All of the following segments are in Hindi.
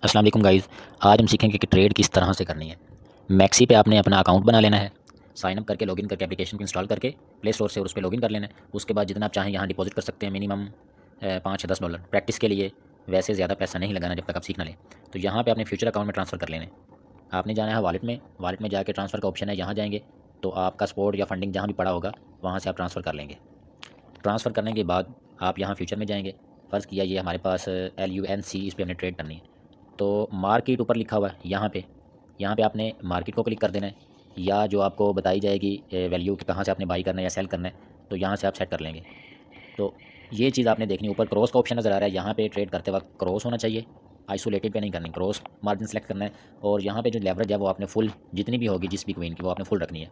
अस्सलाम वालेकुम गाइज़। आज हम सीखेंगे कि ट्रेड किस तरह से करनी है। मैक्सी पे आपने अपना अकाउंट बना लेना है। साइन अप करके लॉगिन करके एप्लीकेशन को इंस्टॉल करके प्ले स्टोर से और उस पे लॉगिन कर लेना है। उसके बाद जितना आप चाहें यहाँ डिपॉजिट कर सकते हैं, मिनिमम 5 या 10 डॉलर प्रैक्टिस के लिए। वैसे ज़्यादा पैसा नहीं लगाना जब तक आप सीख ना लें। तो यहाँ पे अपने फ्यूचर अकाउंट में ट्रांसफ़र कर लेना है। आपने जाना है वॉलेट में जाके ट्रांसफ़र का ऑप्शन है, यहाँ जाएंगे तो आपका सपोर्ट या फंडिंग जहाँ भी पड़ा होगा वहाँ से आप ट्रांसफ़र कर लेंगे। ट्रांसफ़र करने के बाद आप यहाँ फ्यूचर में जाएंगे। फ़र्ज़ किया ये हमारे पास LUNC, इस पर हमने ट्रेड करनी है। तो मार्केट ऊपर लिखा हुआ है, यहाँ पे आपने मार्केट को क्लिक कर देना है, या जो आपको बताई जाएगी वैल्यू कि कहाँ से आपने बाई करना है या सेल करना है, तो यहाँ से आप सेट कर लेंगे। तो ये चीज़ आपने देखनी। ऊपर क्रॉस का ऑप्शन नज़र आ रहा है, यहाँ पे ट्रेड करते वक्त क्रॉस होना चाहिए, आइसोलेटेड पे नहीं करनी, क्रॉस मार्जिन सेलेक्ट करना है। और यहाँ पे जो लेवरेज है वो आपने फुल, जितनी भी होगी जिस भी क्वीन की, वो आपने फुल रखनी है।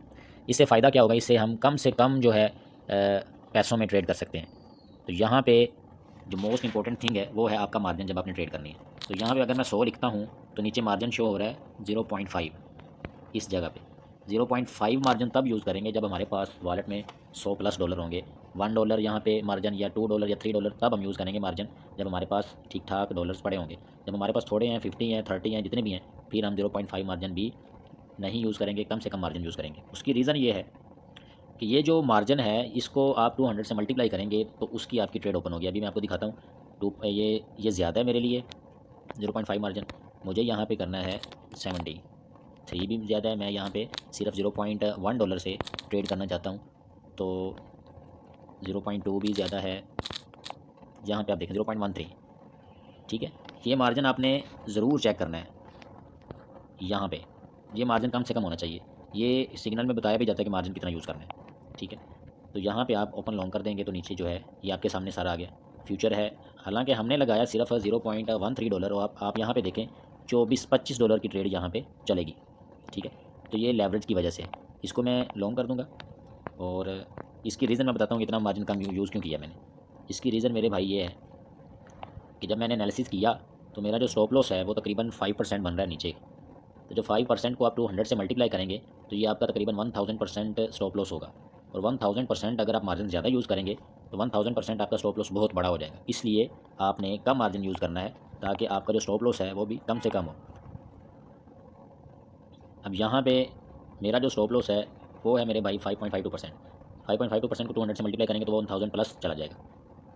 इससे फ़ायदा क्या होगा, इससे हम कम से कम जो है पैसों में ट्रेड कर सकते हैं। तो यहाँ पे जो मोस्ट इंपॉर्टेंट थिंग है वो है आपका मार्जिन जब आपने ट्रेड करनी है। तो यहाँ पे अगर मैं 100 लिखता हूँ तो नीचे मार्जिन शो हो रहा है 0.5। इस जगह पे 0.5 मार्जिन तब यूज़ करेंगे जब हमारे पास वॉलेट में 100 प्लस डॉलर होंगे। $1 यहाँ पे मार्जिन, या $2 या $3 तब हम यूज़ करेंगे मार्जिन जब हमारे पास ठीक ठाक डॉलर्स पड़े होंगे। जब हमारे पास थोड़े हैं, 50 हैं, 30 हैं, जितने भी हैं, फिर हम 0.5 मार्जिन भी नहीं यूज़ करेंगे, कम से कम मार्जिन यूज़ करेंगे। उसकी रीज़न ये है कि ये जो मार्जिन है इसको आप 200 से मल्टीप्लाई करेंगे तो उसकी आपकी ट्रेड ओपन होगी। अभी मैं आपको दिखाता हूँ। ये ज़्यादा है मेरे लिए 0.5 मार्जिन, मुझे यहाँ पे करना है 73 भी ज़्यादा है। मैं यहाँ पे सिर्फ $0.1 से ट्रेड करना चाहता हूँ, तो 0.2 भी ज़्यादा है। यहाँ पे आप देखें 0.13, ठीक है। ये मार्जिन आपने ज़रूर चेक करना है। यहाँ पे ये मार्जिन कम से कम होना चाहिए। ये सिग्नल में बताया भी जाता है कि मार्जिन कितना यूज़ करना है, ठीक है। तो यहाँ पे आप ओपन लॉन्ग कर देंगे तो नीचे जो है ये आपके सामने सारा आ गया। फ्यूचर है, हालांकि हमने लगाया सिर्फ $0.13, और आप यहाँ पे देखें 24-25 डॉलर की ट्रेड यहाँ पे चलेगी, ठीक है। तो ये लेवरेज की वजह से इसको मैं लॉन्ग कर दूँगा। और इसकी रीज़न मैं बताता हूँ इतना मार्जिन कम यूज़ क्यों किया मैंने। इसकी रीज़न मेरे भाई ये है कि जब मैंने एनालिसिस किया तो मेरा जो स्टॉप लॉस है वो तकरीबन 5% बन रहा है नीचे। तो जो 5% को आप 200 से मल्टीप्लाई करेंगे तो ये आपका तकरीबन 1000% स्टॉप लॉस होगा। और 1000% अगर आप मार्जिन ज़्यादा यूज़ करेंगे तो 1000% आपका स्टॉप लॉस बहुत बड़ा हो जाएगा। इसलिए आपने कम मार्जिन यूज़ करना है ताकि आपका जो स्टॉप लॉस है वो भी कम से कम हो। अब यहाँ पे मेरा जो स्टॉप लॉस है वो है मेरे भाई 5.52%। 5.52% को 200 से मल्टीप्लाई करेंगे तो वो 1000 प्लस चला जाएगा।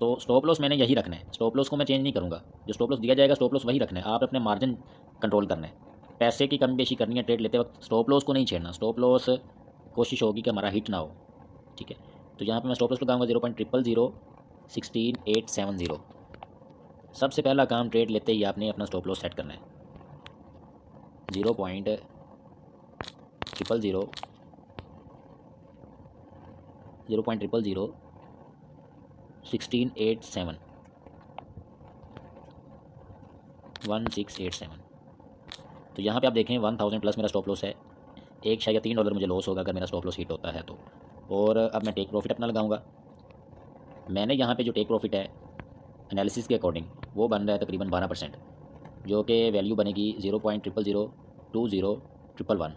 तो स्टॉप लॉस मैंने यही रखना है, स्टॉप लॉस को मैं चेंज नहीं करूँगा। जो स्टॉप लॉस दिया जाएगा स्टॉप लॉस वही रखना है। आप अपने मार्जिन कंट्रोल करना है, पैसे की कमी बेशी करनी है ट्रेड लेते वक्त, स्टॉप लॉस को नहीं छेड़ना। स्टॉप लॉस कोशिश होगी कि हमारा हिट ना हो, ठीक है। तो यहाँ पे मैं स्टॉप लॉस लगाऊंगा 0.00016,870। सबसे पहला काम ट्रेड लेते ही आपने अपना स्टॉप लॉस सेट करना है 0.0001687। तो यहाँ पे आप देखें 1000 प्लस मेरा स्टॉप लॉस है। एक शायद $3 मुझे लॉस होगा अगर मेरा स्टॉप लॉस हिट होता है तो। और अब मैं टेक प्रॉफिट अपना लगाऊंगा। मैंने यहाँ पे जो टेक प्रॉफिट है एनालिसिस के अकॉर्डिंग वो बन रहा है तकरीबन 12%, जो कि वैल्यू बनेगी 0.0002011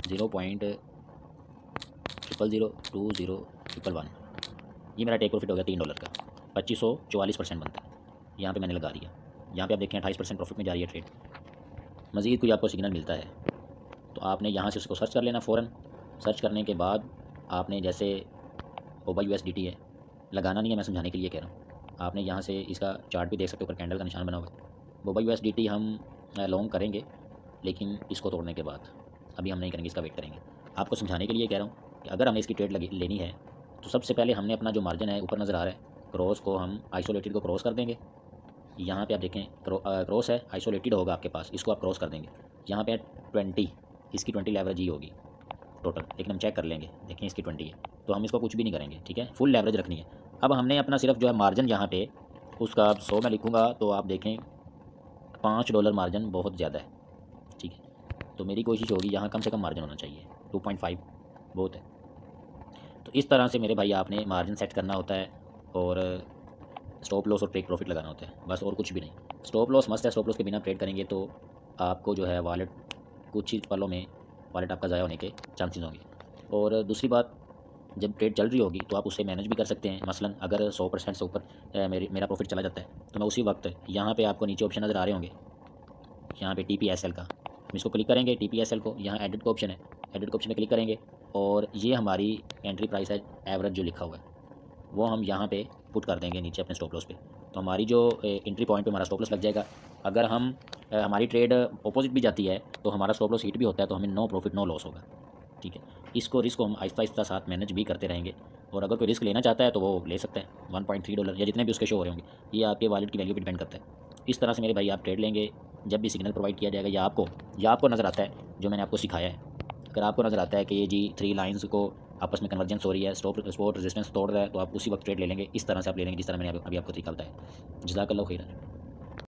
0.0002011। ये मेरा टेक प्रॉफिट हो गया $3 का। 2544% बनता है। यहाँ पे मैंने लगा दिया। यहाँ पे आप देखें 28% प्रॉफिट में जा रही है ट्रेड। मज़ीद कोई आपको सिग्नल मिलता है तो आपने यहाँ से उसको सर्च कर लेना फ़ौरन। सर्च करने के बाद आपने जैसे बोबा USDT है, लगाना नहीं है, मैं समझाने के लिए कह रहा हूँ। आपने यहाँ से इसका चार्ट भी देख सकते हो, ऊपर कैंडल का निशान बना हुआ है। बोबा USDT हम लॉन्ग करेंगे लेकिन इसको तोड़ने के बाद, अभी हम नहीं करेंगे, इसका वेट करेंगे। आपको समझाने के लिए कह रहा हूँ कि अगर हमें इसकी ट्रेड लेनी है तो सबसे पहले हमने अपना जो मार्जिन है ऊपर नज़र आ रहा है, क्रॉस को हम आइसोलेटेड को क्रॉस कर देंगे। यहाँ पे आप देखें क्रॉस है, आइसोलेटेड होगा आपके पास, इसको आप क्रॉस कर देंगे। यहाँ पे 20, इसकी 20 लेवरेज ही होगी टोटल, लेकिन हम चेक कर लेंगे, देखें इसकी 20 है तो हम इसको कुछ भी नहीं करेंगे, ठीक है। फुल लेवरेज रखनी है। अब हमने अपना सिर्फ जो है मार्जिन यहाँ पे उसका 100 में लिखूँगा तो आप देखें $5 मार्जिन बहुत ज़्यादा है, ठीक है। तो मेरी कोशिश होगी यहाँ कम से कम मार्जिन होना चाहिए, 2.5 बहुत है। तो इस तरह से मेरे भाई आपने मार्जिन सेट करना होता है और स्टॉप लॉस और टेक प्रॉफिट लगाना होता है, बस और कुछ भी नहीं। स्टॉप लॉस मस्त है, स्टॉप लॉस के बिना ट्रेड करेंगे तो आपको जो है वॉलेट कुछ ही पलों में वॉलेट आपका ज़ाया होने के चांसेस होंगे। और दूसरी बात, जब ट्रेड चल रही होगी तो आप उसे मैनेज भी कर सकते हैं। मसलन अगर 100% से ऊपर मेरा प्रॉफिट चला जाता है तो मैं उसी वक्त यहाँ पे आपको नीचे ऑप्शन नज़र आ रहे होंगे, यहाँ पे TPSL का, हम इसको क्लिक करेंगे TPSL को, यहाँ एडिट का ऑप्शन है, एडिट का ऑप्शन पे क्लिक करेंगे और ये हमारी एंट्री प्राइस है एवरेज जो लिखा हुआ है वो हम यहाँ पे पुट कर देंगे नीचे अपने स्टॉप लॉस पे। तो हमारी जो एंट्री पॉइंट पे हमारा स्टॉप लॉस लग जाएगा। अगर हम हमारी ट्रेड अपोजिट भी जाती है तो हमारा स्टॉप लॉस हिट भी होता है तो हमें नो प्रॉफिट नो लॉस होगा। ठीक है, इसको रिस्क को हम आहिस्ता आहिस्ता साथ मैनेज भी करते रहेंगे और अगर कोई रिस्क लेना चाहता है तो वो ले सकता है। $1.3 या जितने भी उसके शो हो रहे होंगे, ये आपके वॉलेट की वैल्यू पे डिपेंड करता है। इस तरह से मेरे भाई आप ट्रेड लेंगे जब भी सिग्नल प्रोवाइड किया जाएगा या आपको नज़र आता है जो मैंने आपको सिखाया है। अगर आपको नज़र आता है कि ये जी 3 लाइंस को आपस में कन्वर्जेंस हो रही है, सपोर्ट रेजिस्टेंस तोड़ रहा है, तो आप उसी वक्त ट्रेड ले लेंगे। इस तरह से आप ले लेंगे जिस तरह मैंने अभी आपको तरीका बताया। जज़ाकल्लाहु खैरन।